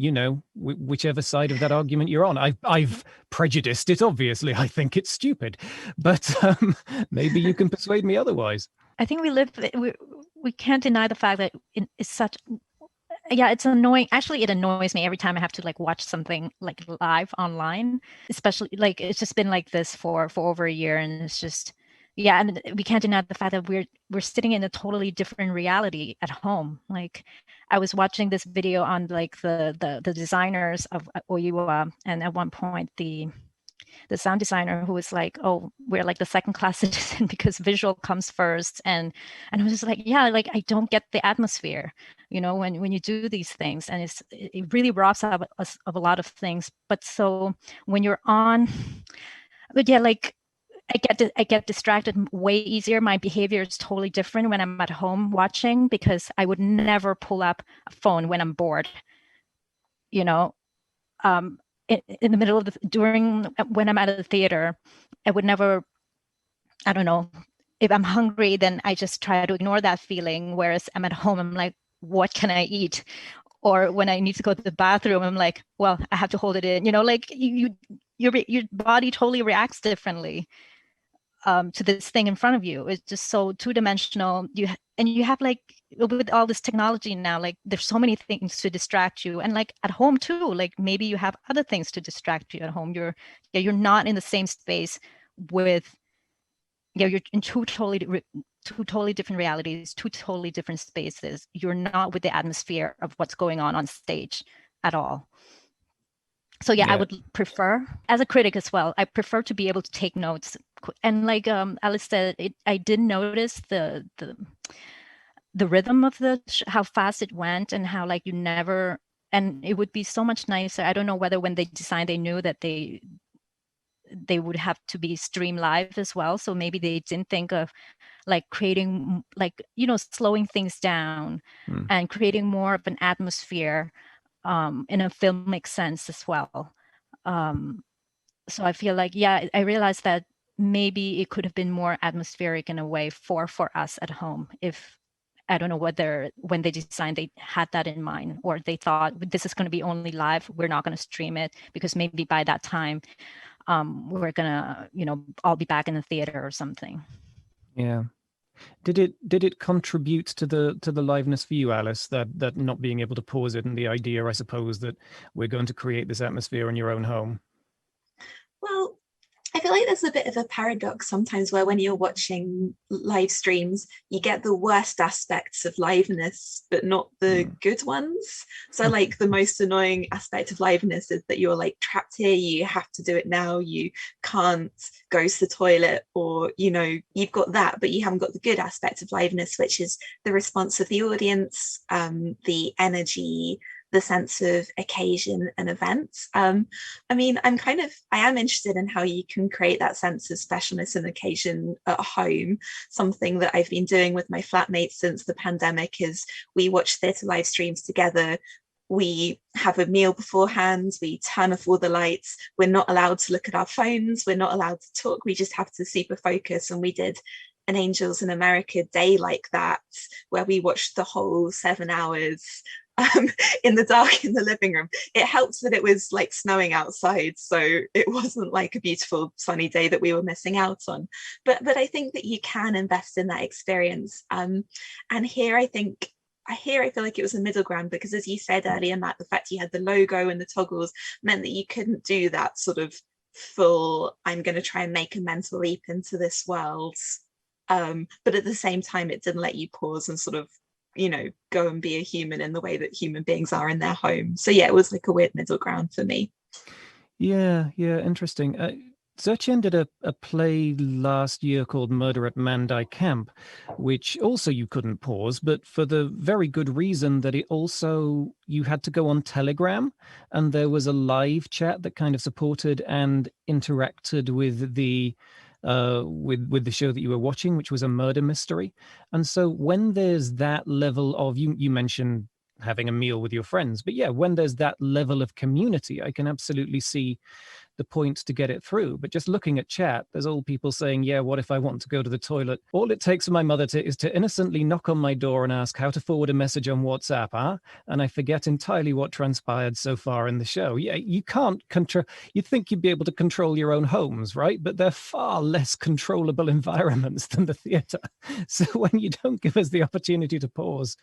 whichever side of that argument you're on. I've prejudiced it, obviously. I think it's stupid, but maybe you can persuade me otherwise. I think we can't deny the fact that it's such. Yeah, it's annoying. Actually, it annoys me every time I have to watch something live online, especially it's just been like this for over a year, and it's just. Yeah, and we can't deny the fact that we're sitting in a totally different reality at home. I was watching this video on the designers of OIWA, and at one point the sound designer who was like, "Oh, we're the second-class citizen because visual comes first," and I was just like, "Yeah, I don't get the atmosphere, when you do these things, and it really robs us of a lot of things." But so when you're on, but yeah, I get distracted way easier. My behavior is totally different when I'm at home watching, because I would never pull up a phone when I'm bored. In the middle of when I'm at the theater, I would never, I don't know, if I'm hungry, then I just try to ignore that feeling. Whereas I'm at home, I'm like, what can I eat? Or when I need to go to the bathroom, I'm like, well, I have to hold it in. Your body totally reacts differently to this thing in front of you. It's just so two-dimensional. You have with all this technology now, there's so many things to distract you, and at home too. Maybe you have other things to distract you at home. You're not in the same space with. You're in two totally different realities, two totally different spaces. You're not with the atmosphere of what's going on stage at all. So yeah, I would prefer, as a critic as well, I prefer to be able to take notes. And Alice said, I did notice the rhythm of how fast it went, and how you never, and it would be so much nicer. I don't know whether when they designed, they knew that they would have to be streamed live as well. So maybe they didn't think of like creating, like, you know, slowing things down and creating more of an atmosphere in a filmic sense as well. So I feel like, yeah, I realized that maybe it could have been more atmospheric in a way for us at home. If, I don't know whether when they designed, they had that in mind, or they thought this is going to be only live, we're not going to stream it, because maybe by that time we're going to, you know, all be back in the theater or something. Yeah. Did it contribute to the liveness for you, Alice, that not being able to pause it, and the idea, I suppose, that we're going to create this atmosphere in your own home? Well, I feel like there's a bit of a paradox sometimes where when you're watching live streams, you get the worst aspects of liveness, but not the good ones. So like the most annoying aspect of liveness is that you're like trapped here, you have to do it now, you can't go to the toilet, or, you know, you've got that, but you haven't got the good aspect of liveness, which is the response of the audience, the energy, the sense of occasion and events. I mean, I am interested in how you can create that sense of specialness and occasion at home. Something that I've been doing with my flatmates since the pandemic is we watch theatre live streams together. We have a meal beforehand, we turn off all the lights, we're not allowed to look at our phones, we're not allowed to talk, we just have to super focus. And we did an Angels in America day like that, where we watched the whole 7 hours in the dark in the living room. It helped that it was like snowing outside, so it wasn't like a beautiful sunny day that we were missing out on. But I think that you can invest in that experience. And here I feel like it was a middle ground, because as you said earlier, Matt, the fact you had the logo and the toggles meant that you couldn't do that sort of full, I'm going to try and make a mental leap into this world. But at the same time, it didn't let you pause and sort of, you know, go and be a human in the way that human beings are in their home. So yeah, it was like a weird middle ground for me. Yeah, interesting. Zurchen did a play last year called Murder at Mandai Camp, which also you couldn't pause, but for the very good reason that it also, you had to go on Telegram, and there was a live chat that kind of supported and interacted with the with the show that you were watching, which was a murder mystery. And so when there's that level of, you mentioned having a meal with your friends, but yeah, when there's that level of community, I can absolutely see the point to get it through. But just looking at chat, there's all people saying, yeah, what if I want to go to the toilet? All it takes for my mother is to innocently knock on my door and ask how to forward a message on WhatsApp, huh? And I forget entirely what transpired so far in the show. Yeah, you can't control, you'd think you'd be able to control your own homes, right? But they're far less controllable environments than the theater. So when you don't give us the opportunity to pause,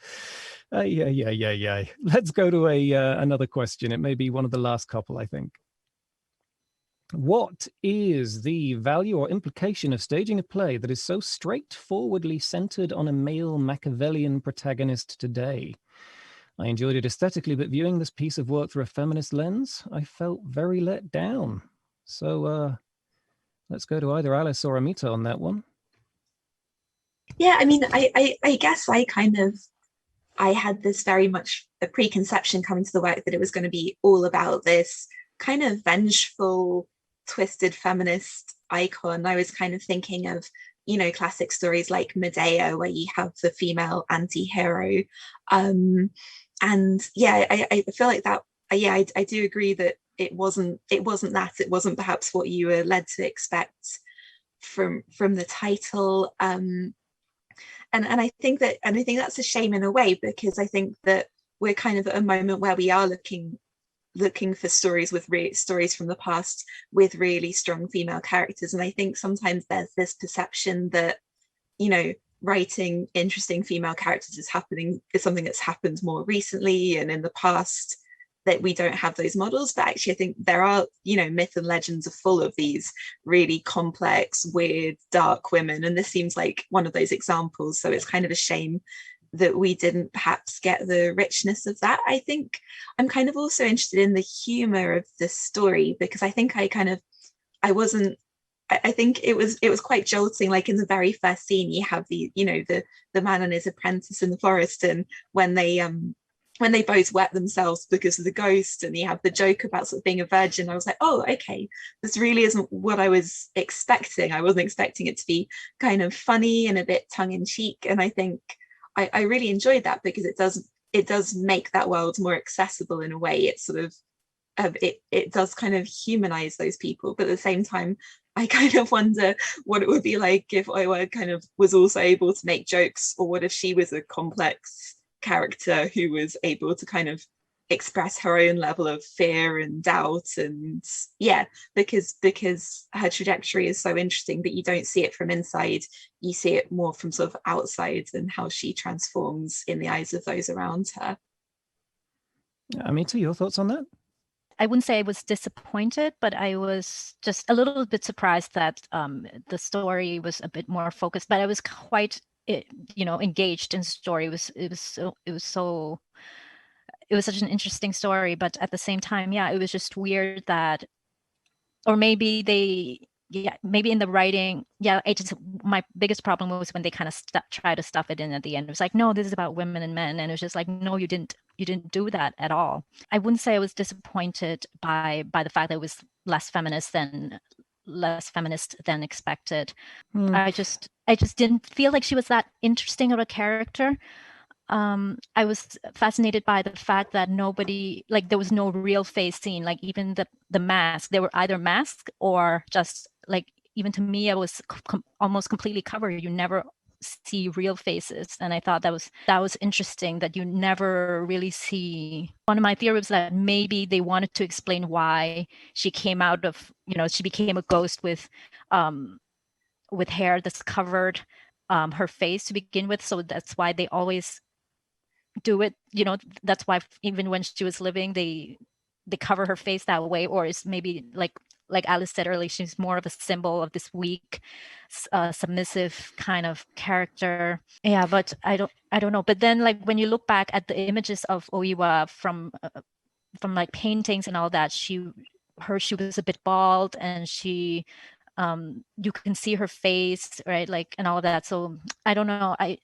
yeah. Let's go to another question. It may be one of the last couple, I think. What is the value or implication of staging a play that is so straightforwardly centered on a male Machiavellian protagonist today? I enjoyed it aesthetically, but viewing this piece of work through a feminist lens, I felt very let down. So let's go to either Alice or Amitha on that one. Yeah, I mean, I guess I had this very much a preconception coming to the work that it was going to be all about this kind of vengeful, twisted feminist icon. I was kind of thinking of, you know, classic stories like Medea, where you have the female anti-hero. And yeah, I feel like that, yeah, I do agree that it wasn't perhaps what you were led to expect from the title. And I think that's a shame in a way, because I think that we're kind of at a moment where we are looking for stories from the past with really strong female characters. And I think sometimes there's this perception that, you know, writing interesting female characters is something that's happened more recently, and in the past that we don't have those models. But actually I think there are, you know, myth and legends are full of these really complex, weird, dark women, and this seems like one of those examples. So it's kind of a shame that we didn't perhaps get the richness of that. I think I'm kind of also interested in the humor of the story, because I think I think it was quite jolting. Like in the very first scene, you have the man and his apprentice in the forest, and when they when they both wet themselves because of the ghost, and you have the joke about sort of being a virgin, I was like, oh, okay, this really isn't what I was expecting. I wasn't expecting it to be kind of funny and a bit tongue-in-cheek. And I think I really enjoyed that because it does make that world more accessible in a way. It's sort of it does kind of humanize those people, but at the same time, I kind of wonder what it would be like if OIWA kind of was also able to make jokes, or what if she was a complex character who was able to kind of express her own level of fear and doubt. And yeah, because her trajectory is so interesting that you don't see it from inside, you see it more from sort of outside, and how she transforms in the eyes of those around her. Amitha, your thoughts on that? I wouldn't say I was disappointed, but I was just a little bit surprised that the story was a bit more focused. But I was quite, engaged in the story. It was such an interesting story. But at the same time, yeah, it was just weird that, or maybe maybe in the writing, my biggest problem was when they kind of try to stuff it in at the end. It was like, no, this is about women and men, and it was just like, no, you didn't do that at all. I wouldn't say I was disappointed by the fact that it was less feminist than expected. I just didn't feel like she was that interesting of a character. I was fascinated by the fact that there was no real face seen, like even the mask, they were either masked or just like, even to me, I was almost completely covered. You never see real faces. And I thought that was interesting, that you never really see. One of my theories was that maybe they wanted to explain why she came out of, she became a ghost with hair that's covered her face to begin with. So that's why they always do it. That's why even when she was living, they cover her face that way. Or it's maybe like Alice said earlier, she's more of a symbol of this weak, submissive kind of character. Yeah, but I don't know. But then, like, when you look back at the images of OIWA from like paintings and all that, she was a bit bald, and she you can see her face, right, like, and all of that. So I don't know. I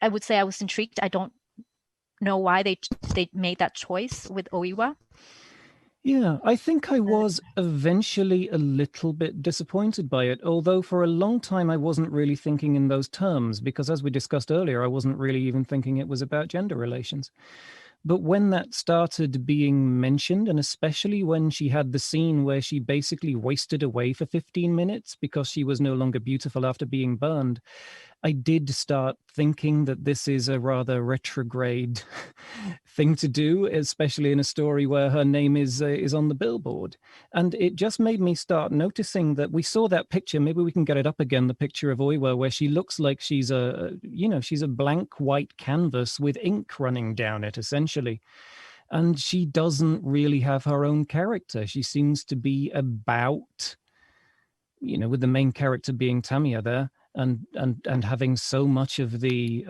would say I was intrigued. I don't know why they made that choice with OIWA. Yeah, I think I was eventually a little bit disappointed by it, although for a long time I wasn't really thinking in those terms, because as we discussed earlier, I wasn't really even thinking it was about gender relations. But when that started being mentioned, and especially when she had the scene where she basically wasted away for 15 minutes because she was no longer beautiful after being burned, I did start thinking that this is a rather retrograde thing to do, especially in a story where her name is on the billboard. And it just made me start noticing that we saw that picture. Maybe we can get it up again, the picture of OIWA, where she looks like she's she's a blank white canvas with ink running down it, essentially. And she doesn't really have her own character. She seems to be about, with the main character being Tamiya there, and having so much of the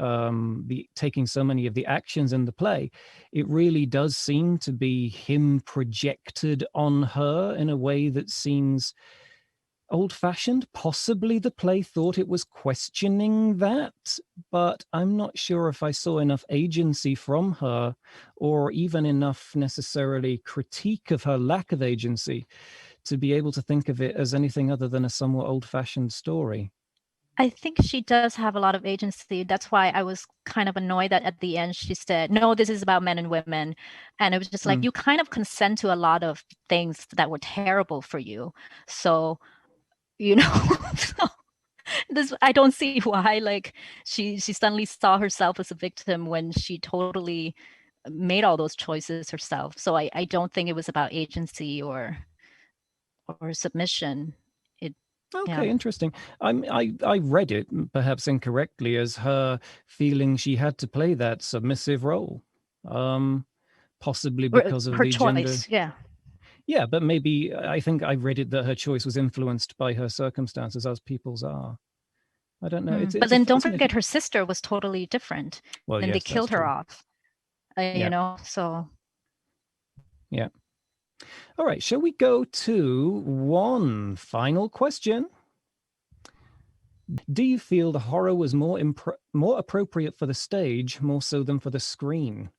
taking so many of the actions in the play, it really does seem to be him projected on her in a way that seems old-fashioned. Possibly the play thought it was questioning that, but I'm not sure if I saw enough agency from her, or even enough necessarily critique of her lack of agency, to be able to think of it as anything other than a somewhat old-fashioned story. I think she does have a lot of agency. That's why I was kind of annoyed that at the end she said, no, this is about men and women. And it was just like, you kind of consent to a lot of things that were terrible for you. So, I don't see why, like, she suddenly saw herself as a victim when she totally made all those choices herself. So I don't think it was about agency or submission. Okay, interesting. I read it, perhaps incorrectly, as her feeling she had to play that submissive role, possibly because of her the choice, gender. Yeah, but maybe I think I read it that her choice was influenced by her circumstances, as people's are. I don't know. But then don't forget, her sister was totally different. Well, and they killed her off. So. Yeah. All right, shall we go to one final question? Do you feel the horror was more appropriate for the stage, more so than for the screen?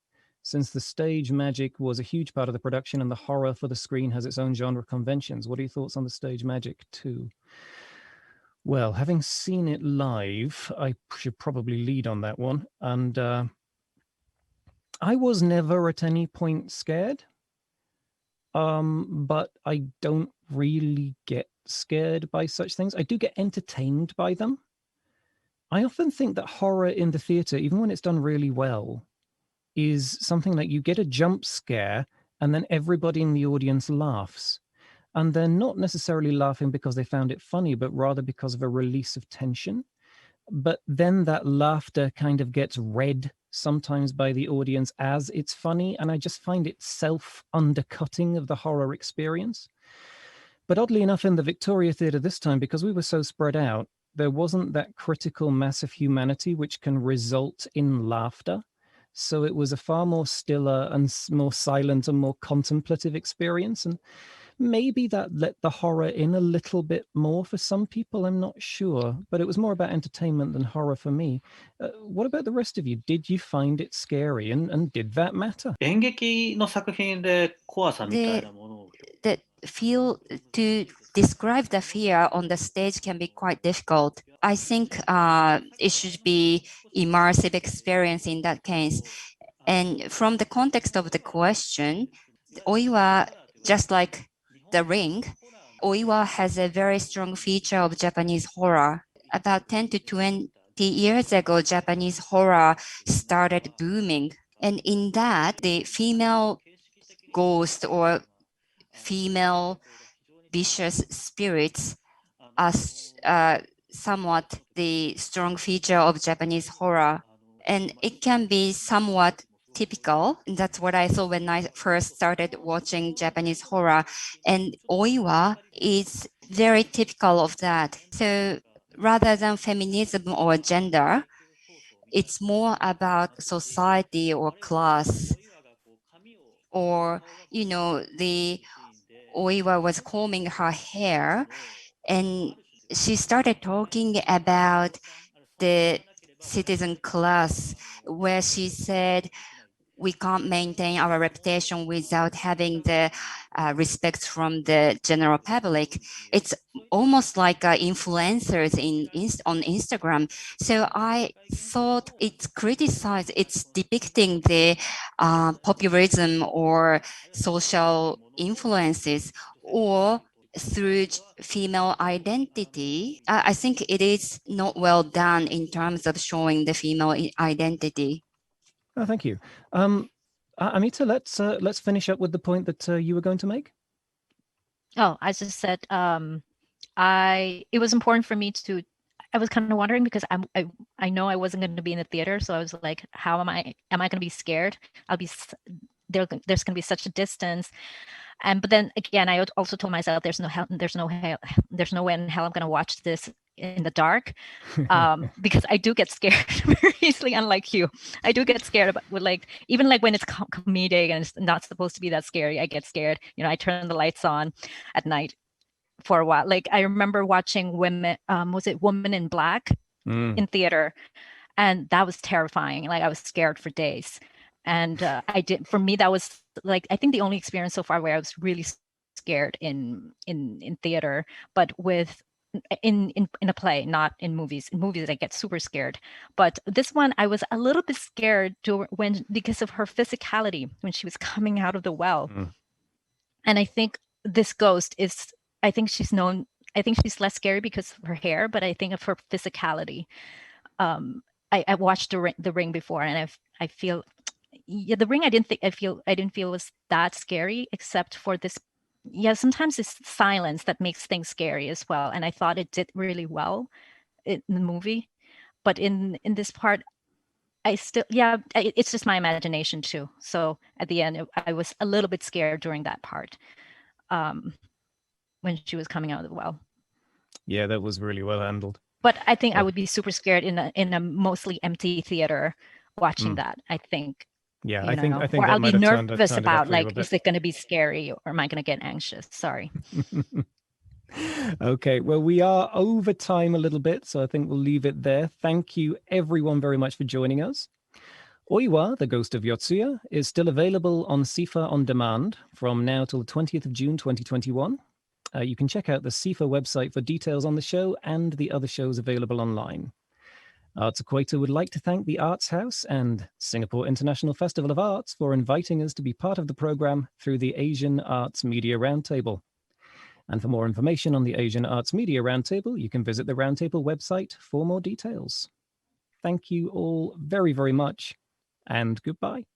since the stage magic was a huge part of the production and the horror for the screen has its own genre conventions. What are your thoughts on the stage magic too? Well, having seen it live, I should probably lead on that one. And I was never at any point scared, but I don't really get scared by such things. I do get entertained by them. I often think that horror in the theater, even when it's done really well, is something like you get a jump scare and then everybody in the audience laughs. And they're not necessarily laughing because they found it funny, but rather because of a release of tension. But then that laughter kind of gets read sometimes by the audience as it's funny. And I just find it self-undercutting of the horror experience. But oddly enough, in the Victoria Theatre this time, because we were so spread out, there wasn't that critical mass of humanity which can result in laughter. So it was a far more stiller and more silent and more contemplative experience. And maybe that let the horror in a little bit more for some people, I'm not sure. But it was more about entertainment than horror for me. What about the rest of you? Did you find it scary and did that matter? 演劇の作品で怖さみたいなものを The feel to describe the fear on the stage can be quite difficult. I think it should be immersive experience in that case. And from the context of the question, OIWA, just like The Ring, OIWA has a very strong feature of Japanese horror. About 10 to 20 years ago, Japanese horror started booming. And in that, the female ghost or female vicious spirits are somewhat the strong feature of Japanese horror. And it can be somewhat typical. That's what I saw when I first started watching Japanese horror. And OIWA is very typical of that. So rather than feminism or gender, it's more about society or class. Or, you know, the OIWA was combing her hair and she started talking about the citizen class, where she said, we can't maintain our reputation without having the respect from the general public. It's almost like influencers on Instagram. So I thought it's criticized, it's depicting the populism or social influences or through female identity. I think it is not well done in terms of showing the female identity. Oh, thank you. Amitha, let's finish up with the point that you were going to make. Oh, I just said it was important for me to. I was kind of wondering because I know I wasn't going to be in the theater, so I was like, how am I going to be scared? There's going to be such a distance. But then again, I also told myself there's no way in hell I'm going to watch this in the dark, because I do get scared very easily. Unlike you, I do get scared even when it's comedic and it's not supposed to be that scary. I get scared. You know, I turn the lights on at night for a while. Like I remember watching Women in Black in theater, and that was terrifying. Like I was scared for days. And for me, that was like, I think the only experience so far where I was really scared in theater, but in a play, not in movies. In movies, I get super scared. But this one, I was a little bit scared because of her physicality when she was coming out of the well. And I think this ghost I think she's less scary because of her hair, but I think of her physicality. I watched the Ring before, and I feel. Yeah, The Ring, I didn't feel was that scary, except for this. Yeah, sometimes it's silence that makes things scary as well. And I thought it did really well in the movie. But in this part, it's just my imagination too. So at the end, I was a little bit scared during that part when she was coming out of the well. Yeah, that was really well handled. But I think I would be super scared in a mostly empty theater watching that, I think. Yeah, I think or I'll be nervous about is it going to be scary or am I going to get anxious? Sorry. Okay, well, we are over time a little bit, so I think we'll leave it there. Thank you everyone very much for joining us. OIWA, The Ghost of Yotsuya, is still available on SIFA On Demand from now till the 20th of June 2021. You can check out the SIFA website for details on the show and the other shows available online. ArtsEquator would like to thank the Arts House and Singapore International Festival of Arts for inviting us to be part of the program through the Asian Arts Media Roundtable. And for more information on the Asian Arts Media Roundtable, you can visit the Roundtable website for more details. Thank you all very, very much, and goodbye.